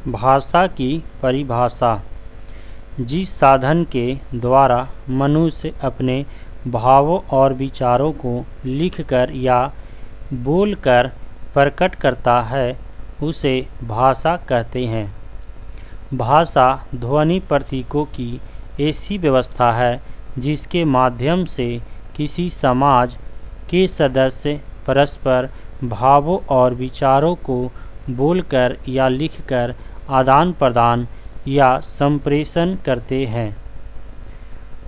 भाषा की परिभाषा जिस साधन के द्वारा मनुष्य अपने भावों और विचारों को लिखकर या बोलकर प्रकट करता है उसे भाषा कहते हैं। भाषा ध्वनि प्रतीकों की ऐसी व्यवस्था है जिसके माध्यम से किसी समाज के सदस्य परस्पर भावों और विचारों को बोलकर या लिखकर आदान प्रदान या संप्रेषण करते हैं।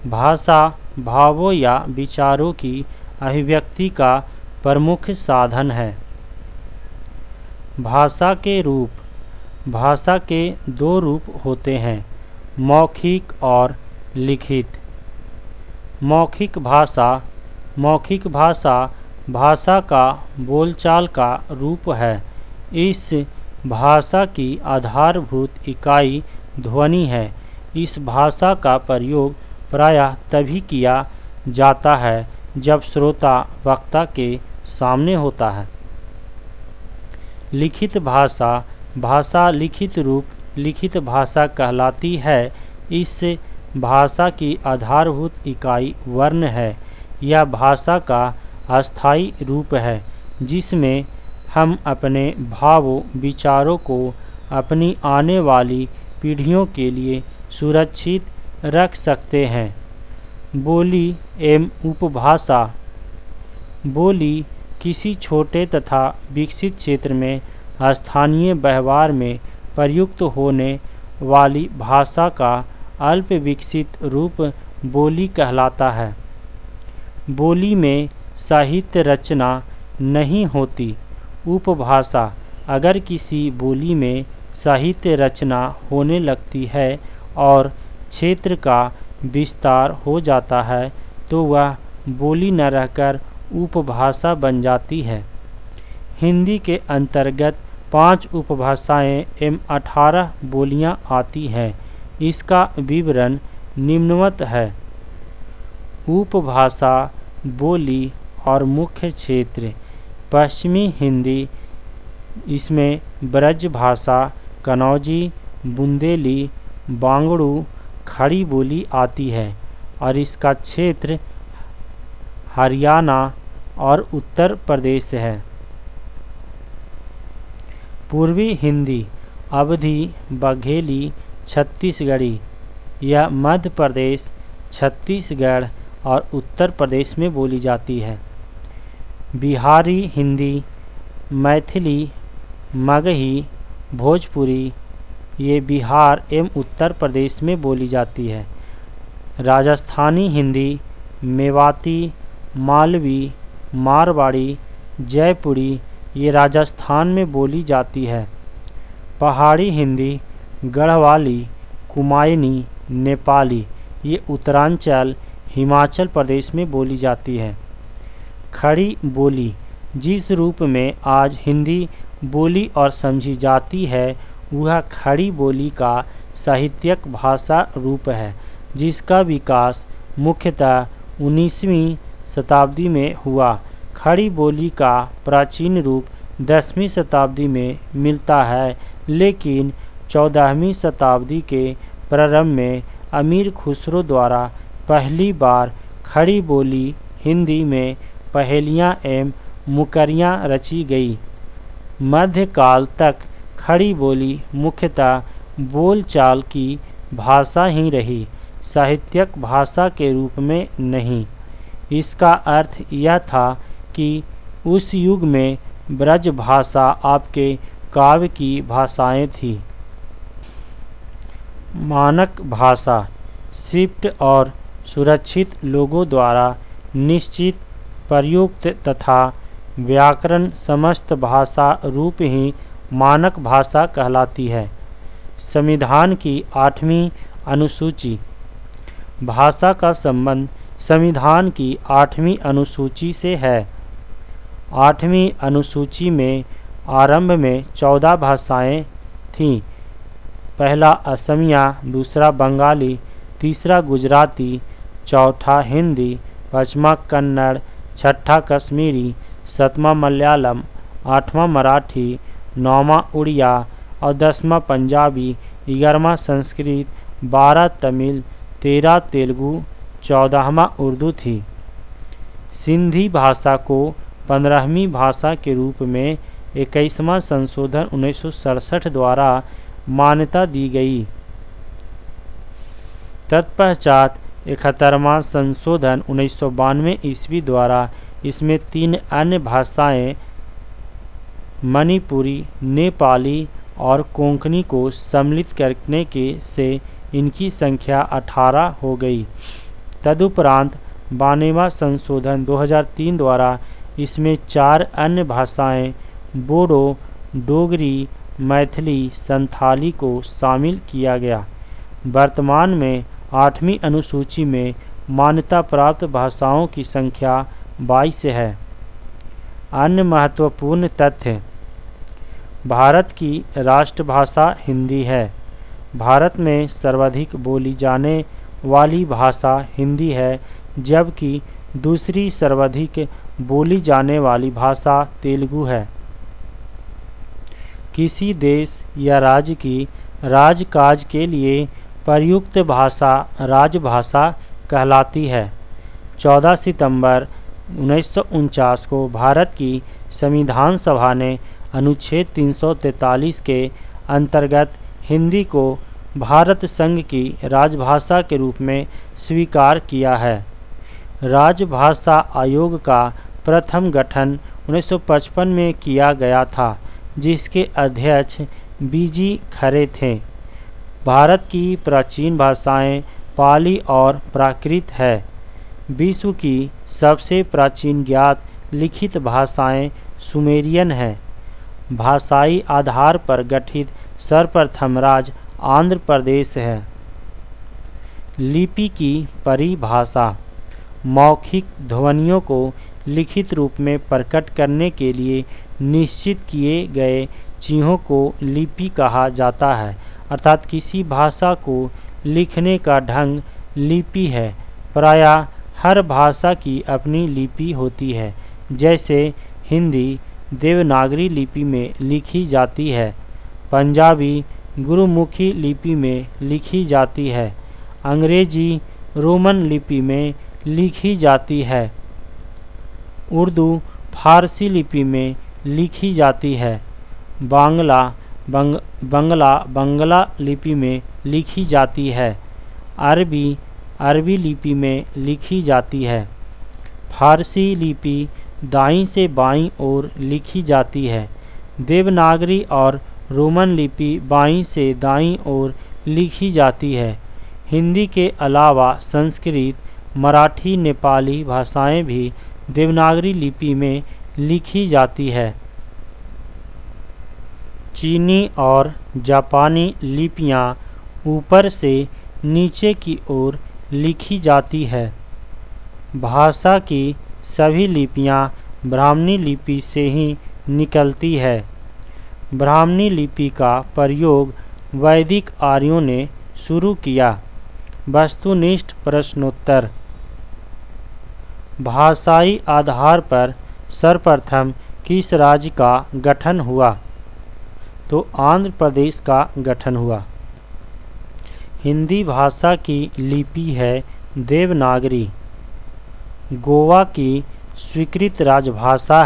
भाषा भावों या विचारों की अभिव्यक्ति का प्रमुख साधन है। भाषा के दो रूप होते हैं, मौखिक और लिखित। मौखिक भाषा भाषा का बोलचाल का रूप है। इस भाषा की आधारभूत इकाई ध्वनि है। इस भाषा का प्रयोग प्रायः तभी किया जाता है जब श्रोता वक्ता के सामने होता है। लिखित भाषा लिखित रूप लिखित भाषा कहलाती है। इस भाषा की आधारभूत इकाई वर्ण है। यह भाषा का अस्थायी रूप है जिसमें हम अपने भावों विचारों को अपनी आने वाली पीढ़ियों के लिए सुरक्षित रख सकते हैं। बोली एवं उपभाषा। बोली किसी छोटे तथा विकसित क्षेत्र में स्थानीय व्यवहार में प्रयुक्त होने वाली भाषा का अल्प विकसित रूप बोली कहलाता है। बोली में साहित्य रचना नहीं होती। उपभाषा अगर किसी बोली में साहित्य रचना होने लगती है और क्षेत्र का विस्तार हो जाता है तो वह बोली न रहकर उपभाषा बन जाती है। हिंदी के अंतर्गत 5 उपभाषाएं एवं 18 बोलियां आती हैं। इसका विवरण निम्नवत है। उपभाषा, बोली और मुख्य क्षेत्र। पश्चिमी हिंदी, इसमें ब्रज भाषा, कन्नौजी, बुंदेली, बांगड़ू, खड़ी बोली आती है और इसका क्षेत्र हरियाणा और उत्तर प्रदेश है। पूर्वी हिंदी, अवधी, बघेली, छत्तीसगढ़ी, यह मध्य प्रदेश, छत्तीसगढ़ और उत्तर प्रदेश में बोली जाती है। बिहारी हिंदी, मैथिली, मगही, भोजपुरी, ये बिहार एवं उत्तर प्रदेश में बोली जाती है। राजस्थानी हिंदी, मेवाती, मालवी, मारवाड़ी, जयपुरी, ये राजस्थान में बोली जाती है। पहाड़ी हिंदी, गढ़वाली, कुमायूनी, नेपाली, ये उत्तरांचल हिमाचल प्रदेश में बोली जाती है। खड़ी बोली जिस रूप में आज हिंदी बोली और समझी जाती है वह खड़ी बोली का साहित्यिक भाषा रूप है जिसका विकास मुख्यतः 19वीं शताब्दी में हुआ। खड़ी बोली का प्राचीन रूप 10वीं शताब्दी में मिलता है, लेकिन 14वीं शताब्दी के प्रारंभ में अमीर खुसरो द्वारा पहली बार खड़ी बोली हिंदी में पहेलियाँ एवं मुकरियाँ रची गई। मध्यकाल तक खड़ी बोली मुख्यतः बोलचाल की भाषा ही रही, साहित्यिक भाषा के रूप में नहीं। इसका अर्थ यह था कि उस युग में ब्रज भाषा आपके काव्य की भाषाएं थी। मानक भाषा स्क्रिप्ट और सुरक्षित लोगों द्वारा निश्चित प्रयुक्त तथा व्याकरण समस्त भाषा रूप ही मानक भाषा कहलाती है। संविधान की 8वीं अनुसूची। भाषा का संबंध संविधान की 8वीं अनुसूची से है। 8वीं अनुसूची में आरंभ में 14 भाषाएं थीं। पहला असमिया, दूसरा बंगाली, तीसरा गुजराती, चौथा हिंदी, पांचवा कन्नड़, छठा कश्मीरी, 7वां मलयालम, 8वां मराठी, 9वां उड़िया और 10वां पंजाबी, 11वां संस्कृत, 12 तमिल, 13 तेलुगु, 14वां उर्दू थी। सिंधी भाषा को 15वीं भाषा के रूप में 21वां संशोधन 1967 द्वारा मान्यता दी गई। तत्पश्चात 71वां संशोधन 1992 ईस्वी द्वारा इसमें 3 अन्य भाषाएं मणिपुरी, नेपाली और कोंकणी को सम्मिलित करने के से इनकी संख्या 18 हो गई। तदुपरांत 92वां संशोधन 2003 द्वारा इसमें 4 अन्य भाषाएं बोडो, डोगरी, मैथिली, संथाली को शामिल किया गया। वर्तमान में 8वीं अनुसूची में मान्यता प्राप्त भाषाओं की संख्या 22 है। अन्य महत्वपूर्ण तथ्य: भारत की राष्ट्रभाषा हिंदी है। भारत में सर्वाधिक बोली जाने वाली भाषा हिंदी है, जबकि दूसरी सर्वाधिक बोली जाने वाली भाषा तेलुगु है। किसी देश या राज्य की राजकाज के लिए प्रयुक्त भाषा राजभाषा कहलाती है। 14 सितंबर 1949 को भारत की संविधान सभा ने अनुच्छेद 343 के अंतर्गत हिंदी को भारत संघ की राजभाषा के रूप में स्वीकार किया है। राजभाषा आयोग का प्रथम गठन 1955 में किया गया था, जिसके अध्यक्ष बीजी खरे थे। भारत की प्राचीन भाषाएं पाली और प्राकृत है। विश्व की सबसे प्राचीन ज्ञात लिखित भाषाएं सुमेरियन है। भाषाई आधार पर गठित सर्वप्रथम राज्य आंध्र प्रदेश है। लिपि की परिभाषा: मौखिक ध्वनियों को लिखित रूप में प्रकट करने के लिए निश्चित किए गए चिन्हों को लिपि कहा जाता है। अर्थात किसी भाषा को लिखने का ढंग लिपि है। प्रायः हर भाषा की अपनी लिपि होती है। जैसे हिंदी देवनागरी लिपि में लिखी जाती है, पंजाबी गुरुमुखी लिपि में लिखी जाती है, अंग्रेजी रोमन लिपि में लिखी जाती है, उर्दू फारसी लिपि में लिखी जाती है, बांग्ला बंगला लिपि में लिखी जाती है, अरबी लिपि में लिखी जाती है। फारसी लिपि दाईं से बाईं ओर लिखी जाती है। देवनागरी और रोमन लिपि बाईं से दाईं ओर लिखी जाती है। हिंदी के अलावा संस्कृत, मराठी, नेपाली भाषाएं भी देवनागरी लिपि में लिखी जाती है। चीनी और जापानी लिपियां ऊपर से नीचे की ओर लिखी जाती है। भाषा की सभी लिपियां ब्राह्मणी लिपि से ही निकलती है। ब्राह्मणी लिपि का प्रयोग वैदिक आर्यों ने शुरू किया। वस्तुनिष्ठ प्रश्नोत्तर: भाषाई आधार पर सर्वप्रथम किस राज्य का गठन हुआ? तो आंध्र प्रदेश का गठन हुआ। हिंदी भाषा की लिपि है देवनागरी। गोवा की स्वीकृत राजभाषा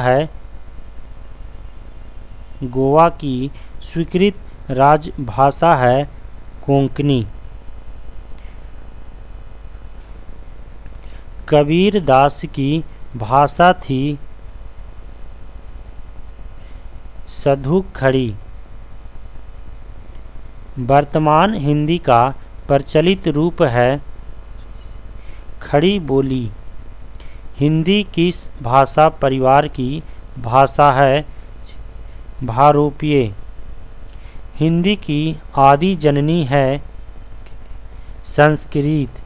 है कोंकणी। कबीर दास की भाषा थी सधुखड़ी। वर्तमान हिंदी का प्रचलित रूप है खड़ी बोली। हिंदी किस भाषा परिवार की भाषा है? भारोपीय। हिंदी की आदि जननी है संस्कृत।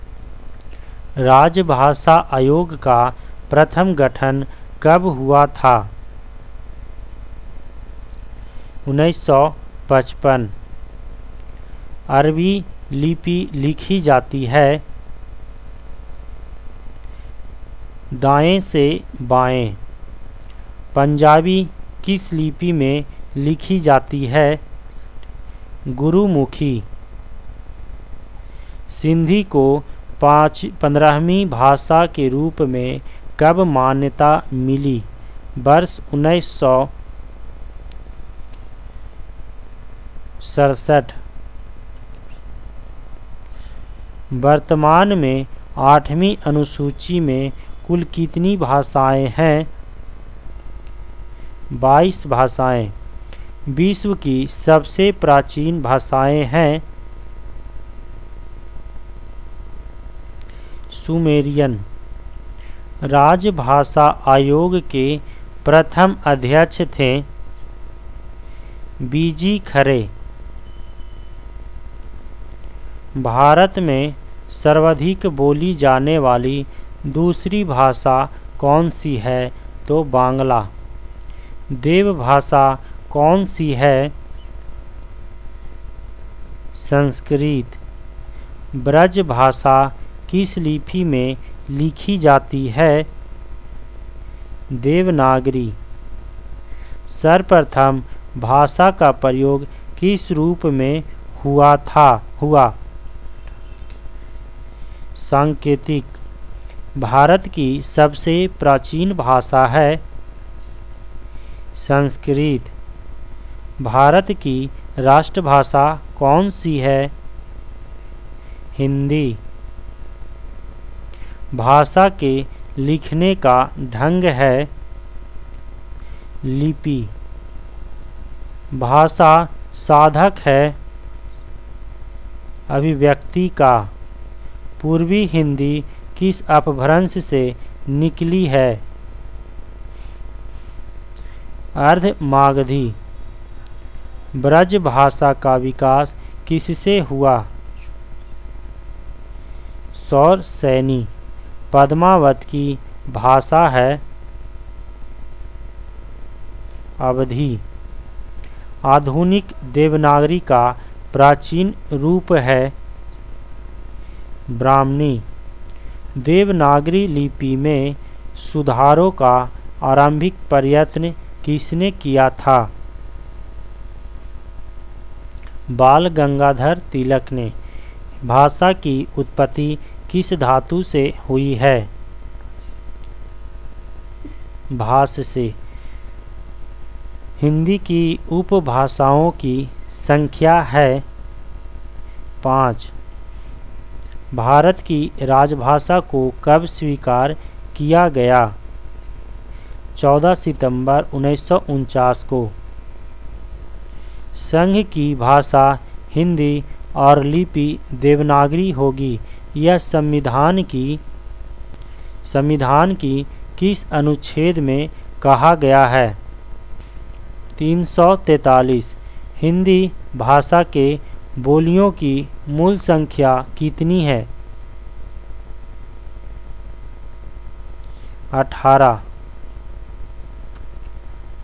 राजभाषा आयोग का प्रथम गठन कब हुआ था? 1955। अरबी लिपि लिखी जाती है दाएं से बाएं। पंजाबी किस लिपि में लिखी जाती है? गुरुमुखी। सिंधी को 15वीं भाषा के रूप में कब मान्यता मिली? वर्ष 1967। वर्तमान में 8वीं अनुसूची में कुल कितनी भाषाएं हैं? 22 भाषाएं। विश्व की सबसे प्राचीन भाषाएं हैं सुमेरियन। राजभाषा आयोग के प्रथम अध्यक्ष थे बीजी खरे। भारत में सर्वाधिक बोली जाने वाली दूसरी भाषा कौन सी है? तो बांग्ला। देवभाषा कौन सी है? संस्कृत। ब्रज भाषा किस लिपि में लिखी जाती है? देवनागरी। सर्वप्रथम भाषा का प्रयोग किस रूप में हुआ? सांकेतिक। भारत की सबसे प्राचीन भाषा है संस्कृत। भारत की राष्ट्रभाषा कौन सी है? हिंदी। भाषा के लिखने का ढंग है लिपि। भाषा साधक है अभिव्यक्ति का। पूर्वी हिंदी किस अपभ्रंश से निकली है? अर्धमागधी। ब्रज भाषा का विकास किससे हुआ? सौरसैनी। पद्मावत की भाषा है अवधी। आधुनिक देवनागरी का प्राचीन रूप है ब्राह्मणी। देवनागरी लिपि में सुधारों का आरंभिक प्रयत्न किसने किया था? बाल गंगाधर तिलक ने। भाषा की उत्पत्ति किस धातु से हुई है? भाष से। हिंदी की उपभाषाओं की संख्या है 5। भारत की राजभाषा को कब स्वीकार किया गया? 14 सितंबर 1949 को। संघ की भाषा हिंदी और लिपि देवनागरी होगी। यह संविधान की किस अनुच्छेद में कहा गया है? 343। हिंदी भाषा के बोलियों की मूल संख्या कितनी है? 18।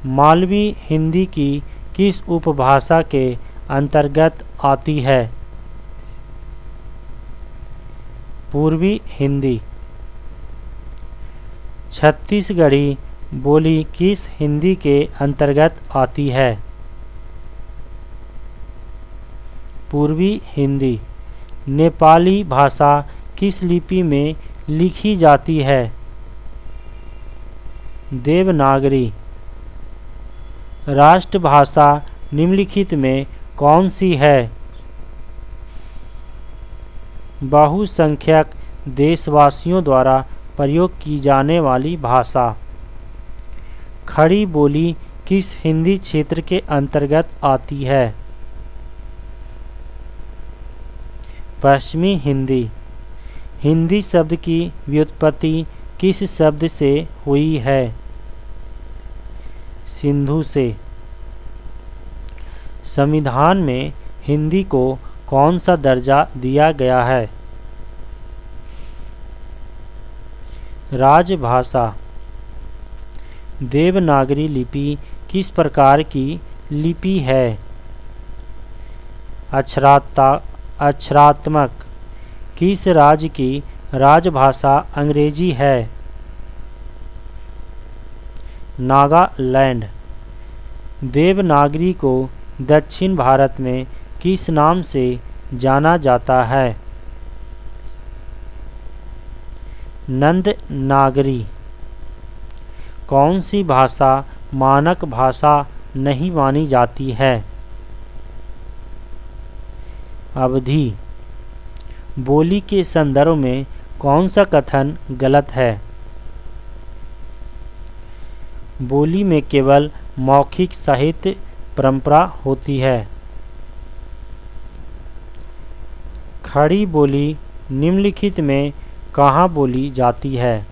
मालवी हिंदी की किस उपभाषा के अंतर्गत आती है? पूर्वी हिंदी। छत्तीसगढ़ी बोली किस हिंदी के अंतर्गत आती है? पूर्वी हिंदी। नेपाली भाषा किस लिपि में लिखी जाती है? देवनागरी। राष्ट्रभाषा निम्नलिखित में कौन सी है? बहुसंख्यक देशवासियों द्वारा प्रयोग की जाने वाली भाषा। खड़ी बोली किस हिंदी क्षेत्र के अंतर्गत आती है? पश्चिमी हिंदी। हिंदी शब्द की व्युत्पत्ति किस शब्द से हुई है? सिंधु से। संविधान में हिंदी को कौन सा दर्जा दिया गया है? राजभाषा। देवनागरी लिपि किस प्रकार की लिपि है? अक्षरात्मक। किस राज्य की राजभाषा अंग्रेजी है? नागालैंड। देवनागरी को दक्षिण भारत में किस नाम से जाना जाता है? नंद नागरी। कौन सी भाषा मानक भाषा नहीं मानी जाती है? अवधी। बोली के संदर्भ में कौन सा कथन गलत है? बोली में केवल मौखिक साहित्य परंपरा होती है। खड़ी बोली निम्नलिखित में कहाँ बोली जाती है?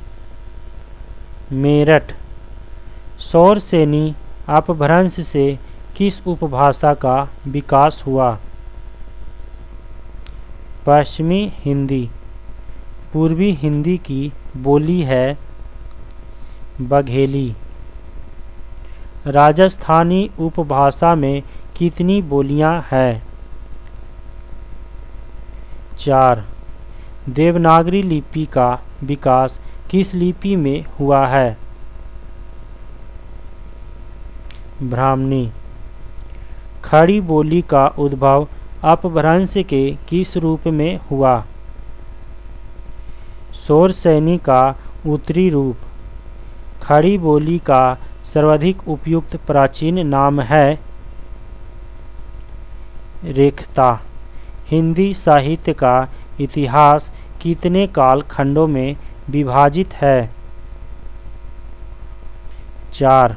मेरठ। शौरसेनी अपभ्रंश से किस उपभाषा का विकास हुआ? पश्चिमी हिंदी। पूर्वी हिंदी की बोली है बघेली। राजस्थानी उपभाषा में कितनी बोलियां हैं? 4। देवनागरी लिपि का विकास किस लिपि में हुआ है? ब्राह्मणी। खड़ी बोली का उद्भव अपभ्रंश के किस रूप में हुआ? शौरसेनी का उत्तरी रूप। खड़ी बोली का सर्वाधिक उपयुक्त प्राचीन नाम है रेखता। हिंदी साहित्य का इतिहास कितने काल खंडों में विभाजित है? 4।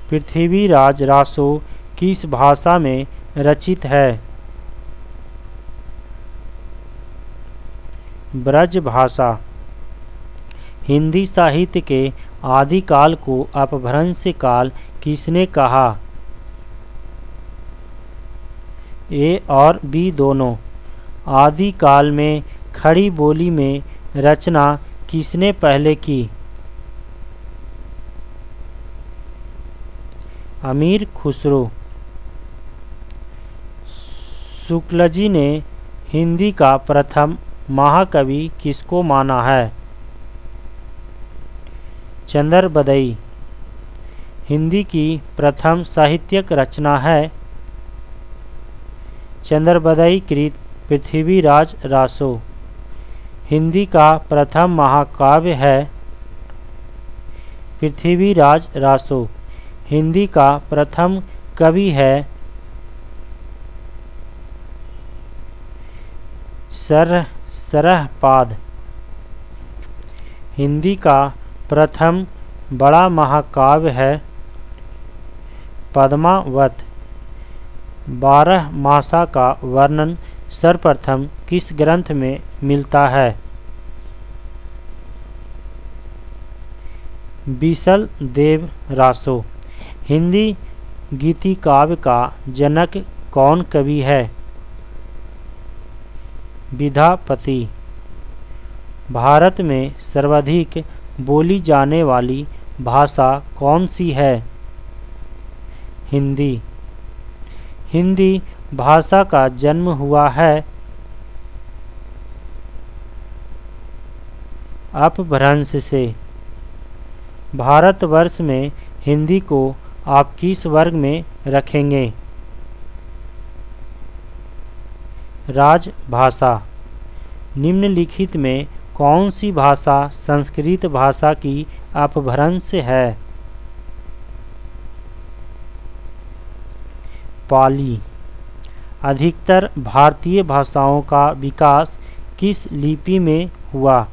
पृथ्वीराज रासो किस भाषा में रचित है? ब्रज भाषा। हिंदी साहित्य के आदिकाल को अपभ्रंश काल किसने कहा? ए और बी दोनों। आदिकाल में खड़ी बोली में रचना किसने पहले की? अमीर खुसरो। शुक्लजी ने हिंदी का प्रथम महाकवि किसको माना है? चंदर बदई। हिंदी की प्रथम साहित्यिक रचना है चंदर बदई कृत पृथ्वीराज रासो। हिंदी का प्रथम महाकाव्य है पृथ्वीराज रासो। हिंदी का प्रथम कवि है सरहपाद। हिंदी का प्रथम बड़ा महाकाव्य है पद्मावत। 12 मासा का वर्णन सर्वप्रथम किस ग्रंथ में मिलता है? बीसल देव रासो। हिंदी गीति काव्य का जनक कौन कवि है? विद्यापति। भारत में सर्वाधिक बोली जाने वाली भाषा कौन सी है? हिंदी। हिंदी भाषा का जन्म हुआ है अपभ्रंश से। भारतवर्ष में हिंदी को आप किस वर्ग में रखेंगे? राजभाषा। निम्नलिखित में कौन सी भाषा संस्कृत भाषा की अपभ्रंश है? पाली। अधिकतर भारतीय भाषाओं का विकास किस लिपि में हुआ?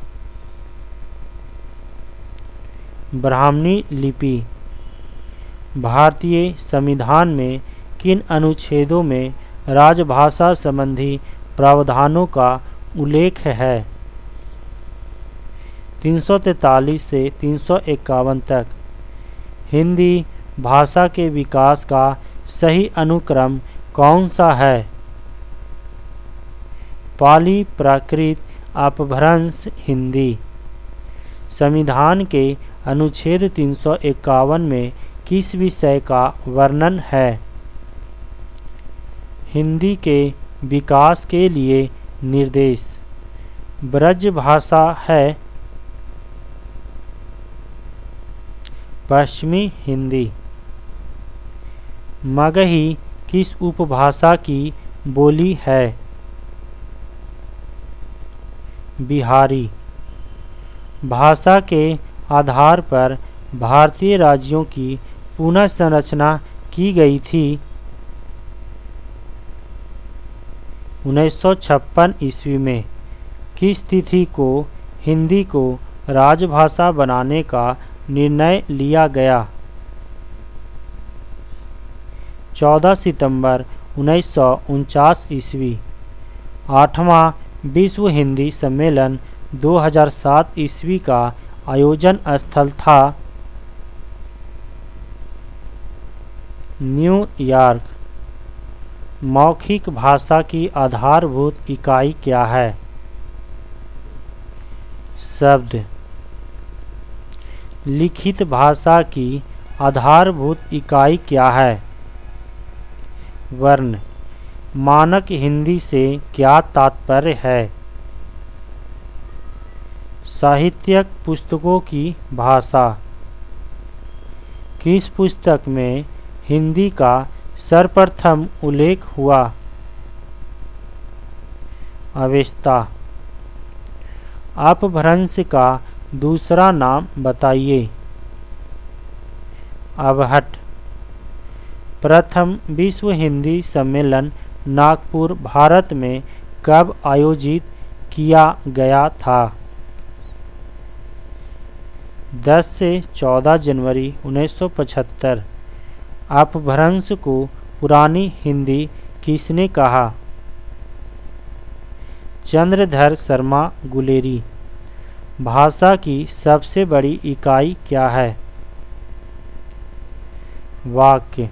ब्राह्मणी लिपि। भारतीय संविधान में किन अनुच्छेदों में राजभाषा संबंधी प्रावधानों का उल्लेख है? 343 से 351 तक। हिंदी भाषा के विकास का सही अनुक्रम कौन सा है? पाली प्राकृत अपभ्रंश हिंदी। संविधान के अनुच्छेद 351 में किस विषय का वर्णन है? हिंदी के विकास के लिए निर्देश। ब्रज भाषा है पश्चिमी हिंदी। मगही किस उपभाषा की बोली है? बिहारी। भाषा के आधार पर भारतीय राज्यों की पुनः संरचना की गई थी। 1956 ईस्वी में। किस तिथि को हिंदी को राजभाषा बनाने का निर्णय लिया गया? 14 सितंबर 1949 ईस्वी। 8वां विश्व हिंदी सम्मेलन 2007 ईस्वी का आयोजन स्थल था न्यूयॉर्क। मौखिक भाषा की आधारभूत इकाई क्या है? शब्द। लिखित भाषा की आधारभूत इकाई क्या है? वर्ण। मानक हिंदी से क्या तात्पर्य है? साहित्यिक पुस्तकों की भाषा। किस पुस्तक में हिंदी का सर्वप्रथम उल्लेख हुआ? अवेस्ता। अपभ्रंश का दूसरा नाम बताइए। अबहट। प्रथम विश्व हिंदी सम्मेलन नागपुर, भारत में कब आयोजित किया गया था? 10 से 14 जनवरी 1975। अपभ्रंश को पुरानी हिंदी किसने कहा? चंद्रधर शर्मा गुलेरी। भाषा की सबसे बड़ी इकाई क्या है? वाक्य।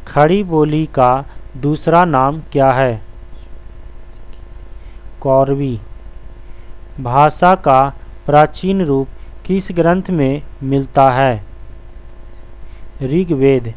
खड़ी बोली का दूसरा नाम क्या है? कौरवी। भाषा का प्राचीन रूप किस ग्रंथ में मिलता है? ऋग्वेद।